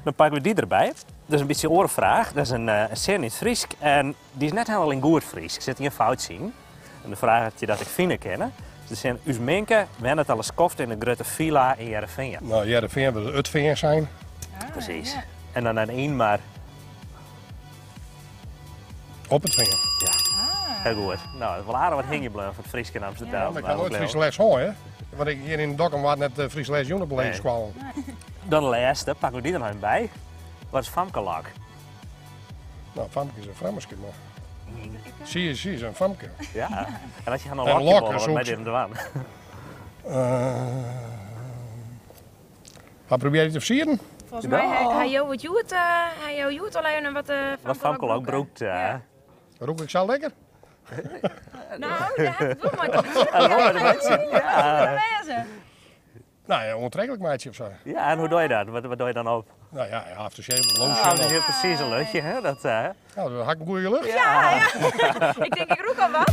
Dan pakken we die erbij. Dat is een beetje een orenvraag. Dat is een zeer in het Fries. En die is net helemaal in goed Fries. Ik zit hier een fout zien. En de vraag is dat ik Fine kennen. Ze zijn us minke, wen het alles koft in de grote villa in Heerenveen. Nou, Heerenveen wil het Veen zijn. Precies. Ja. En dan aan één maar. Op het Veen. Ja, heel goed. Nou, het is wel aardig wat hing je blijven van het Frieske in Amsterdam. Ja, maar ik kan nooit Friese les horen, hè? Want ik hier in Dokkum waar net de Friese les jongen beleefd kwam. Dan de laatste, pakken we die er nog even bij. Wat is Famkelak? Nou, Famke is een Frammerske, maar. Zie je, een Famke. Ja. En als je gaat een En lokje lokken, bollen, wat zoek ben je er aan? Ga probeer je te versieren? Volgens mij hij jou het alleen wat Famkelak broekt. Roek ik zo lekker? Nou, ja, doe maar toch. Ja. Nou ja, onttrekkelijk maatje of zo. Ja, en hoe doe je dat? Wat doe je dan op? Nou ja, aftershave, Nou, lotion. dat is heel precies een luchtje, hè? Dat, Nou, dan had ik een goede lucht. Ja. Ik denk, ik roek al wat.